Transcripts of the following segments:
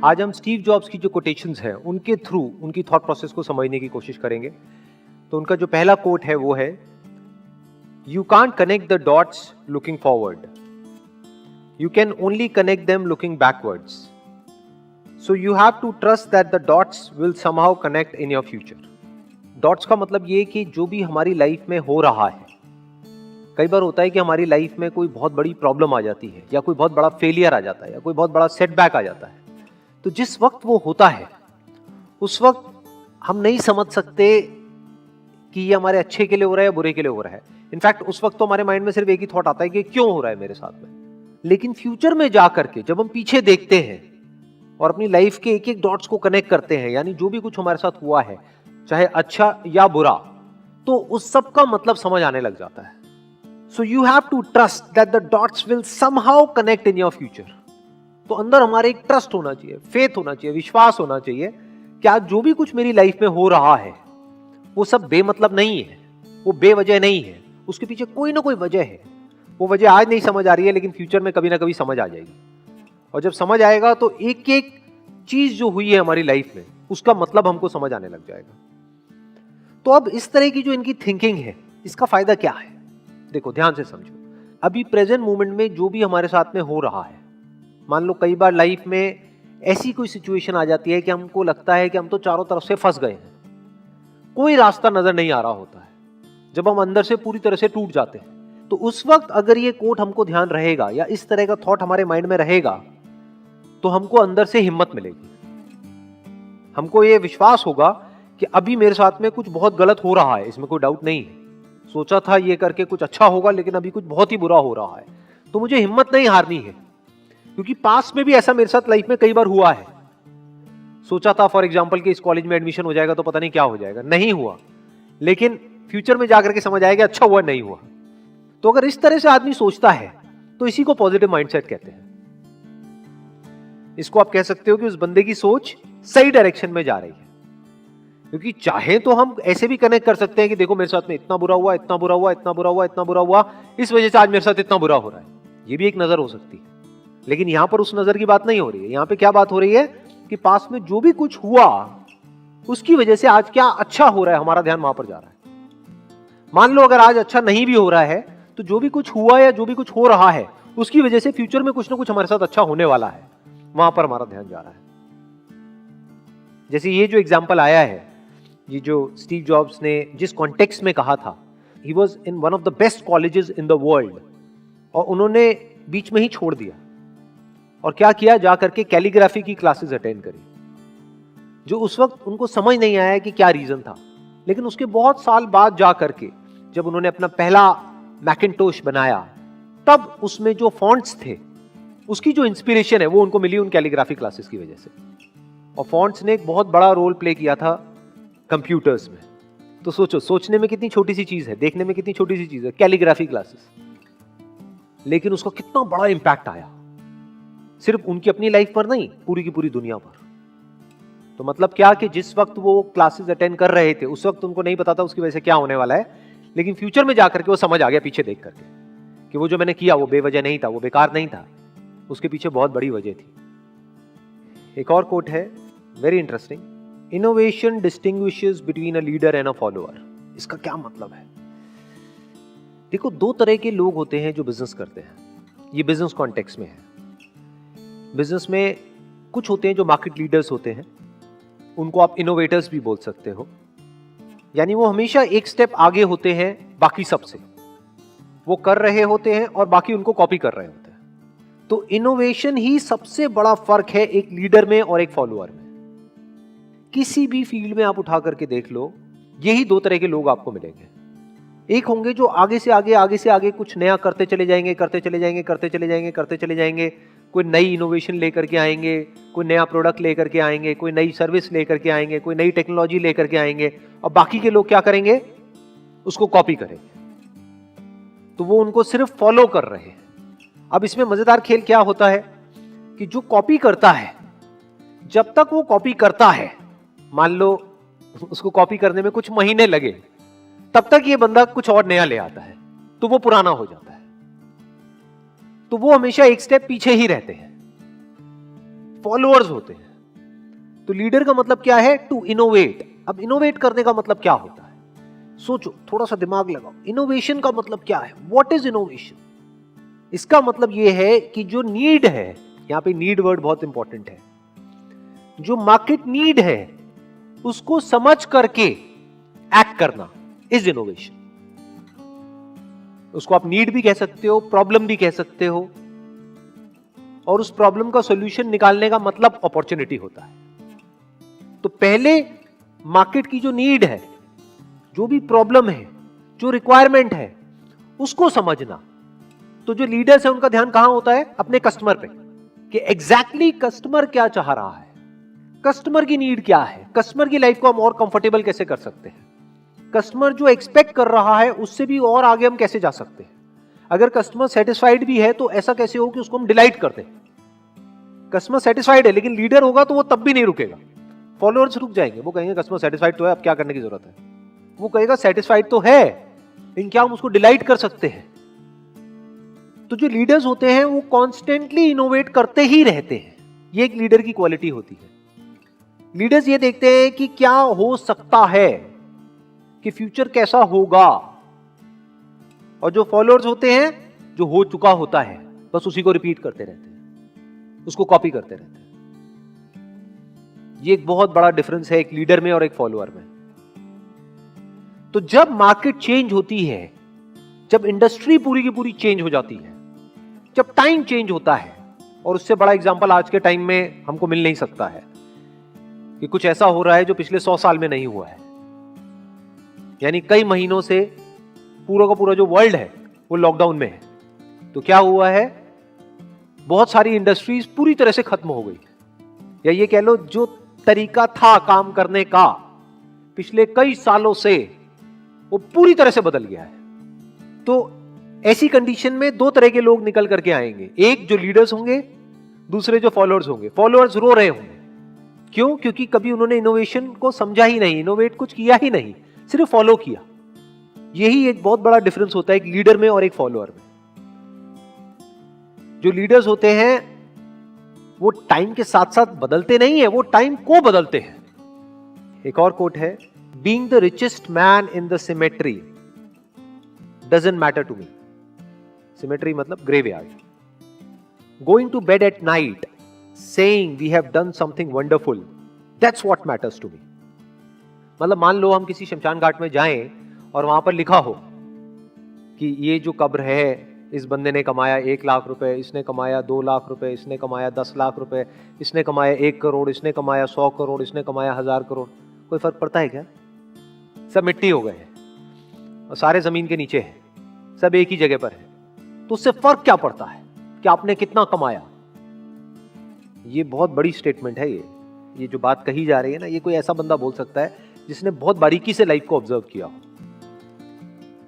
आज हम Steve jobs की जो कोटेशंस हैं उनके थ्रू उनकी थॉट प्रोसेस को समझने की कोशिश करेंगे। तो उनका जो पहला कोट है वो है, you can't connect the dots looking forward, you can only connect them looking backwards, so you have to trust that the dots will somehow connect in your future. Dots का मतलब ये कि जो भी हमारी लाइफ में हो रहा है, कई बार होता है कि हमारी लाइफ में कोई बहुत बड़ी प्रॉब्लम आ जाती है या कोई बहुत बड़ा फेलियर आ जाता है या कोई बहुत बड़ा सेटबैक आ जाता है। तो जिस वक्त वो होता है उस वक्त हम नहीं समझ सकते कि ये हमारे अच्छे के लिए हो रहा है या बुरे के लिए हो रहा है। इनफैक्ट उस वक्त तो हमारे माइंड में सिर्फ एक ही थॉट आता है कि क्यों हो रहा है मेरे साथ में। लेकिन फ्यूचर में जाकर के जब हम पीछे देखते हैं और अपनी लाइफ के एक एक डॉट्स को कनेक्ट करते हैं, यानी जो भी कुछ हमारे साथ हुआ है चाहे अच्छा या बुरा, तो उस सब का मतलब समझ आने लग जाता है। So you have to trust that the dots will somehow connect in your future. तो अंदर हमारे एक ट्रस्ट होना चाहिए, फेथ होना चाहिए, विश्वास होना चाहिए कि आज जो भी कुछ मेरी लाइफ में हो रहा है वो सब बेमतलब नहीं है, वो बेवजह नहीं है, उसके पीछे कोई ना कोई वजह है। वो वजह आज नहीं समझ आ रही है लेकिन फ्यूचर में कभी ना कभी समझ आ जाएगी। और जब समझ आएगा तो एक एक चीज जो हुई है हमारी लाइफ में उसका मतलब हमको समझ आने लग जाएगा। तो अब इस तरह की जो इनकी थिंकिंग है, इसका फायदा क्या है? देखो ध्यान से समझो। अभी प्रेजेंट मोमेंट में जो भी हमारे साथ में हो रहा है, मान लो कई बार लाइफ में ऐसी कोई सिचुएशन आ जाती है कि हमको लगता है कि हम तो चारों तरफ से फंस गए हैं, कोई रास्ता नजर नहीं आ रहा होता है, जब हम अंदर से पूरी तरह से टूट जाते हैं। तो उस वक्त अगर ये कोट हमको ध्यान रहेगा या इस तरह का थॉट हमारे माइंड में रहेगा तो हमको अंदर से हिम्मत मिलेगी, हमको ये विश्वास होगा कि अभी मेरे साथ में कुछ बहुत गलत हो रहा है, इसमें कोई डाउट नहीं है। सोचा था ये करके कुछ अच्छा होगा लेकिन अभी कुछ बहुत ही बुरा हो रहा है, तो मुझे हिम्मत नहीं हारनी है। क्योंकि पास्ट में भी ऐसा मेरे साथ लाइफ में कई बार हुआ है। सोचा था फॉर एग्जांपल कि इस कॉलेज में एडमिशन हो जाएगा तो पता नहीं क्या हो जाएगा, नहीं हुआ, लेकिन फ्यूचर में जाकर के समझ आएगा अच्छा हुआ नहीं हुआ। तो अगर इस तरह से आदमी सोचता है तो इसी को पॉजिटिव माइंडसेट कहते हैं। इसको आप कह सकते हो कि उस बंदे की सोच सही डायरेक्शन में जा रही है। क्योंकि चाहे तो हम ऐसे भी कनेक्ट कर सकते हैं कि देखो मेरे साथ में इतना बुरा हुआ, इतना बुरा हुआ, इतना बुरा हुआ, इतना बुरा हुआ, इस वजह से आज मेरे साथ इतना बुरा हो रहा है, ये भी एक नजर हो सकती है। लेकिन यहां पर उस नजर की बात नहीं हो रही है। यहां पे क्या बात हो रही है कि पास में जो भी कुछ हुआ उसकी वजह से आज क्या अच्छा हो रहा है, हमारा ध्यान वहां पर जा रहा है। मान लो अगर आज अच्छा नहीं भी हो रहा है तो जो भी कुछ हुआ या जो भी कुछ हो रहा है उसकी वजह से फ्यूचर में कुछ ना कुछ हमारे साथ अच्छा होने वाला है, वहां पर हमारा ध्यान जा रहा है। जैसे ये जो एग्जाम्पल आया है, ये जो स्टीव जॉब्स ने जिस कॉन्टेक्स्ट में कहा था, he was in one of the best colleges in the world, और उन्होंने बीच में ही छोड़ दिया और क्या किया, जाकर के कैलीग्राफी की क्लासेस अटेंड करी, जो उस वक्त उनको समझ नहीं आया कि क्या रीजन था। लेकिन उसके बहुत साल बाद जाकर के जब उन्होंने अपना पहला मैकिन्टोश बनाया, तब उसमें जो फॉन्ट्स थे उसकी जो इंस्पिरेशन है वो उनको मिली उन कैलीग्राफी क्लासेस की वजह से। और फॉन्ट्स ने एक बहुत बड़ा रोल प्ले किया था कंप्यूटर्स में। तो सोचो, सोचने में कितनी छोटी सी चीज है, देखने में कितनी छोटी सी चीज है, कैलीग्राफी क्लासेस, लेकिन उसका कितना बड़ा इंपैक्ट आया, सिर्फ उनकी अपनी लाइफ पर नहीं, पूरी की पूरी दुनिया पर। तो मतलब क्या कि जिस वक्त वो क्लासेस अटेंड कर रहे थे उस वक्त उनको नहीं पता था उसकी वजह से क्या होने वाला है, लेकिन फ्यूचर में जाकर के वो समझ आ गया पीछे देख करके कि वो जो मैंने किया वो बेवजह नहीं था, वो बेकार नहीं था, उसके पीछे बहुत बड़ी वजह थी। एक और कोट है, very interesting, innovation distinguishes between a leader and a follower. इसका क्या मतलब है? देखो, दो तरह के लोग होते हैं जो बिजनेस करते हैं, ये बिजनेस कॉन्टेक्स्ट में है। बिजनेस में कुछ होते हैं जो मार्केट लीडर्स होते हैं, उनको आप इनोवेटर्स भी बोल सकते हो, यानी वो हमेशा एक स्टेप आगे होते हैं बाकी सबसे, वो कर रहे होते हैं और बाकी उनको कॉपी कर रहे होते हैं। तो इनोवेशन ही सबसे बड़ा फर्क है एक लीडर में और एक फॉलोअर में। किसी भी फील्ड में आप उठा करके देख लो, यही दो तरह के लोग आपको मिलेंगे। एक होंगे जो आगे से आगे कुछ नया करते चले जाएंगे, करते चले जाएंगे, करते चले जाएंगे, करते चले जाएंगे, कोई नई इनोवेशन लेकर के आएंगे, कोई नया प्रोडक्ट लेकर के आएंगे, कोई नई सर्विस लेकर के आएंगे, कोई नई टेक्नोलॉजी लेकर के आएंगे, और बाकी के लोग क्या करेंगे, उसको कॉपी करेंगे। तो वो उनको सिर्फ फॉलो कर रहे हैं। अब इसमें मजेदार खेल क्या होता है कि जो कॉपी करता है, जब तक वो कॉपी करता है, मान लो उसको कॉपी करने में कुछ महीने लगे, तब तक ये बंदा कुछ और नया ले आता है, तो वो पुराना हो जाता है। तो वो हमेशा एक स्टेप पीछे ही रहते हैं, फॉलोअर्स होते हैं। तो लीडर का मतलब क्या है? To innovate. अब इनोवेट करने का मतलब क्या होता है? सोचो, थोड़ा सा दिमाग लगाओ। इनोवेशन का मतलब क्या है? What is innovation? इसका मतलब यह है कि जो नीड है, यहां पे नीड वर्ड बहुत इंपॉर्टेंट है, जो मार्केट नीड है उसको समझ करके एक्ट करना इज इनोवेशन। उसको आप नीड भी कह सकते हो, प्रॉब्लम भी कह सकते हो, और उस प्रॉब्लम का सॉल्यूशन निकालने का मतलब अपॉर्चुनिटी होता है। तो पहले मार्केट की जो नीड है, जो भी प्रॉब्लम है, जो रिक्वायरमेंट है, उसको समझना। तो जो लीडर्स है उनका ध्यान कहां होता है? अपने कस्टमर पे, कि एग्जैक्टली कस्टमर क्या चाह रहा है, कस्टमर की नीड क्या है, कस्टमर की लाइफ को हम और कंफर्टेबल कैसे कर सकते हैं, कस्टमर जो एक्सपेक्ट कर रहा है उससे भी और आगे हम कैसे जा सकते हैं। अगर कस्टमर सेटिस्फाइड भी है तो ऐसा कैसे हो कि उसको हम डिलाइट कर दें। कस्टमर सेटिस्फाइड है लेकिन लीडर होगा तो वो तब भी नहीं रुकेगा, फॉलोअर्स रुक जाएंगे। वो कहेंगे कस्टमर सेटिस्फाइड तो है, अब क्या करने की जरूरत है। वो कहेगा सेटिस्फाइड तो है लेकिन क्या हम उसको डिलाइट कर सकते हैं। तो जो लीडर्स होते हैं वो कॉन्स्टेंटली इनोवेट करते ही रहते हैं। ये एक लीडर की क्वालिटी होती है। लीडर्स ये देखते हैं कि क्या हो सकता है, कि फ्यूचर कैसा होगा, और जो फॉलोअर्स होते हैं जो हो चुका होता है बस उसी को रिपीट करते रहते हैं, उसको कॉपी करते रहते हैं। ये एक बहुत बड़ा डिफरेंस है एक लीडर में और एक फॉलोअर में। तो जब मार्केट चेंज होती है, जब इंडस्ट्री पूरी की पूरी चेंज हो जाती है, जब टाइम चेंज होता है, और उससे बड़ा एग्जांपल आज के टाइम में हमको मिल नहीं सकता है कि कुछ ऐसा हो रहा है जो पिछले 100 साल में नहीं हुआ है। यानी कई महीनों से पूरा का पूरा जो वर्ल्ड है वो लॉकडाउन में है। तो क्या हुआ है? बहुत सारी इंडस्ट्रीज पूरी तरह से खत्म हो गई, या ये कह लो जो तरीका था काम करने का पिछले कई सालों से वो पूरी तरह से बदल गया है। तो ऐसी कंडीशन में दो तरह के लोग निकल करके आएंगे, एक जो लीडर्स होंगे, दूसरे जो फॉलोअर्स होंगे। फॉलोअर्स रो रहे होंगे, क्यों? क्योंकि कभी उन्होंने इनोवेशन को समझा ही नहीं, इनोवेट कुछ किया ही नहीं, सिर्फ फॉलो किया। यही एक बहुत बड़ा डिफरेंस होता है एक लीडर में और एक फॉलोअर में। जो लीडर्स होते हैं वो टाइम के साथ साथ बदलते नहीं है, वो टाइम को बदलते हैं। एक और कोट है, being the richest man in the cemetery doesn't matter to me. Cemetery मतलब graveyard. Going to bed at night saying we have done something wonderful, that's what matters to me. मतलब मान लो हम किसी शमशान घाट में जाएं और वहां पर लिखा हो कि ये जो कब्र है, इस बंदे ने कमाया 1 लाख रुपए, इसने कमाया 2 लाख रुपए, इसने कमाया 10 लाख रुपए, इसने कमाया 1 करोड़, इसने कमाया 100 करोड़, इसने कमाया 1000 करोड़। कोई फर्क पड़ता है क्या? सब मिट्टी हो गए हैं और सारे जमीन के नीचे हैं, सब एक ही जगह पर है। तो उससे फर्क क्या पड़ता है कि आपने कितना कमाया? ये बहुत बड़ी स्टेटमेंट है। ये जो बात कही जा रही है ना, ये कोई ऐसा बंदा बोल सकता है जिसने बहुत बारीकी से लाइफ को ऑब्जर्व किया हो।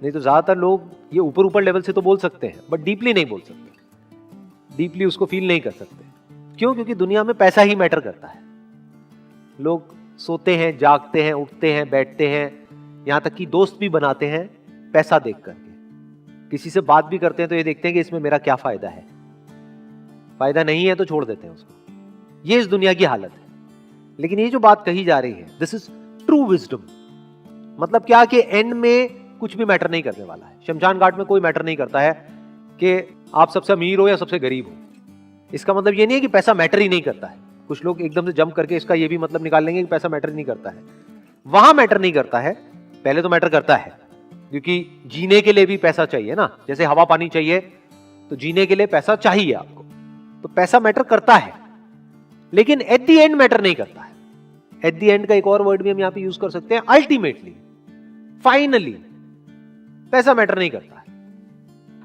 नहीं तो ज्यादातर लोग ये ऊपर ऊपर लेवल से तो बोल सकते हैं बट डीपली नहीं बोल सकते, डीपली उसको फील नहीं कर सकते। क्यों? क्योंकि दुनिया में पैसा ही मैटर करता है। लोग सोते हैं, जागते हैं, उठते हैं, बैठते हैं, यहां तक कि दोस्त भी बनाते हैं पैसा देख करके। किसी से बात भी करते हैं तो ये देखते हैं कि इसमें मेरा क्या फायदा है, फायदा नहीं है तो छोड़ देते हैं उसको। ये इस दुनिया की हालत है। लेकिन ये जो बात कही जा रही है, दिस इज ट्रू विजडम। मतलब क्या कि एंड में कुछ भी मैटर नहीं करने वाला है। शमशान घाट में कोई मैटर नहीं करता है कि आप सबसे अमीर हो या सबसे गरीब हो। इसका मतलब ये नहीं है कि पैसा मैटर ही नहीं करता है। कुछ लोग एकदम से जंप करके इसका ये भी मतलब निकाल लेंगे कि पैसा मैटर नहीं करता है। वहां मैटर नहीं करता है, पहले तो मैटर करता है, क्योंकि जीने के लिए भी पैसा चाहिए ना। जैसे हवा पानी चाहिए तो जीने के लिए पैसा चाहिए आपको, तो पैसा मैटर करता है, लेकिन एट द एंड मैटर नहीं करता है। एट द एंड का एक और वर्ड भी हम यहां पे यूज कर सकते हैं, अल्टीमेटली, फाइनली। पैसा मैटर नहीं करता है।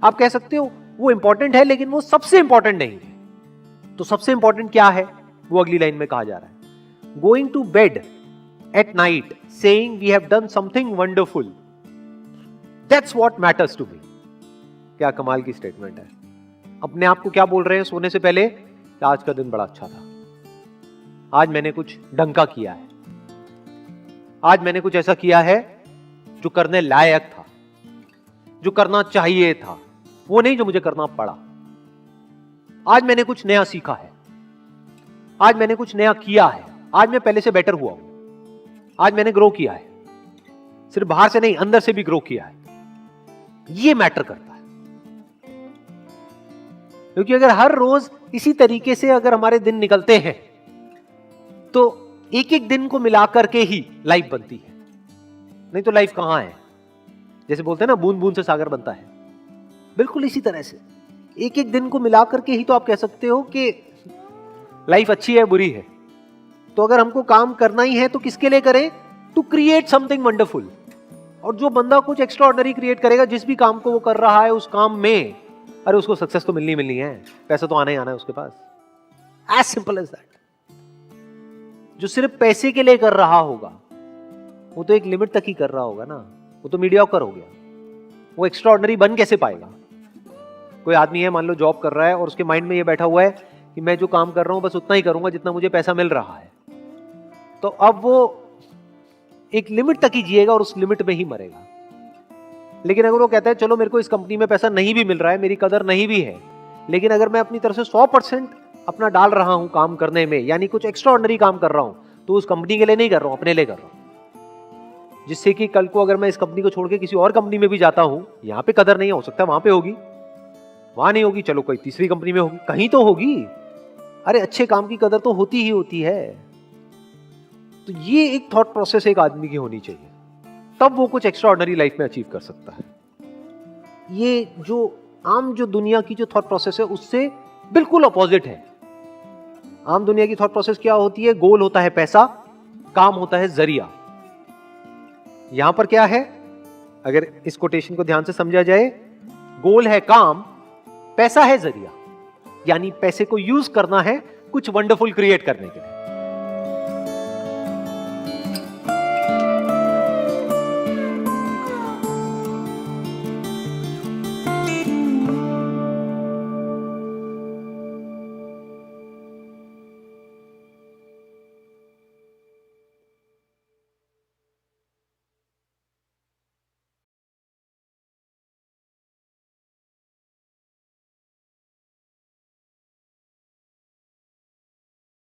आप कह सकते हो वो इंपॉर्टेंट है लेकिन वो सबसे इंपॉर्टेंट नहीं है। तो सबसे इंपॉर्टेंट क्या है वो अगली लाइन में कहा जा रहा है, going to bed at night saying we have done something wonderful, that's what matters to me. क्या कमाल की स्टेटमेंट है। अपने आप को क्या बोल रहे हैं सोने से पहले कि आज का दिन बड़ा अच्छा था, आज मैंने कुछ डंका किया है, आज मैंने कुछ ऐसा किया है जो करने लायक था, जो करना चाहिए था, वो नहीं जो मुझे करना पड़ा। आज मैंने कुछ नया सीखा है, आज मैंने कुछ नया किया है, आज मैं पहले से बेटर हुआ हूं, आज मैंने ग्रो किया है, सिर्फ बाहर से नहीं अंदर से भी ग्रो किया है। ये मैटर करता है, क्योंकि अगर हर रोज इसी तरीके से अगर हमारे दिन निकलते हैं तो एक एक दिन को मिलाकर के ही लाइफ बनती है, नहीं तो लाइफ कहां है। जैसे बोलते हैं ना बूंद बूंद से सागर बनता है, बिल्कुल इसी तरह से एक एक दिन को मिलाकर के ही तो आप कह सकते हो कि लाइफ अच्छी है बुरी है। तो अगर हमको काम करना ही है तो किसके लिए करें? To create something wonderful. और जो बंदा कुछ एक्स्ट्रा ऑर्डिनरी क्रिएट करेगा, जिस भी काम को वो कर रहा है उस काम में, अरे उसको सक्सेस तो मिलनी है, पैसा तो आना ही आना है उसके पास। As simple as that. जो सिर्फ पैसे के लिए कर रहा होगा वो तो एक लिमिट तक ही कर रहा होगा ना, वो तो मीडियोकर हो गया, वो एक्स्ट्रा ऑर्डिनरी बन कैसे पाएगा? कोई आदमी है मान लो जॉब कर रहा है और उसके माइंड में ये बैठा हुआ है कि मैं जो काम कर रहा हूं बस उतना ही करूंगा जितना मुझे पैसा मिल रहा है, तो अब वो एक लिमिट तक ही जिएगा और उस लिमिट में ही मरेगा। लेकिन अगर वो कहता है चलो मेरे को इस कंपनी में पैसा नहीं भी मिल रहा है, मेरी कदर नहीं भी है, लेकिन अगर मैं अपनी तरफ से 100% अपना डाल रहा हूं काम करने में, यानी कुछ एक्स्ट्रा ऑर्डिनरी काम कर रहा हूं, तो उस कंपनी के लिए नहीं कर रहा हूं, अपने लिए कर रहा हूं, जिससे कि कल को अगर मैं इस कंपनी को छोड़ के किसी और कंपनी में भी जाता हूं, यहां पे कदर नहीं हो सकता, वहां पे होगी, वहां नहीं होगी, चलो कोई तीसरी कंपनी में होगी, कहीं तो होगी। अरे अच्छे काम की कदर तो होती ही होती है। तो ये एक थॉट प्रोसेस एक आदमी की होनी चाहिए, तब वो कुछ एक्स्ट्रा ऑर्डिनरी लाइफ में अचीव कर सकता है। ये जो आम जो दुनिया की जो थॉट प्रोसेस है उससे बिल्कुल अपोजिट है। आम दुनिया की थॉट प्रोसेस क्या होती है? गोल होता है पैसा, काम होता है जरिया। यहां पर क्या है, अगर इस कोटेशन को ध्यान से समझा जाए, गोल है काम, पैसा है जरिया, यानी पैसे को यूज करना है कुछ वंडरफुल क्रिएट करने के लिए।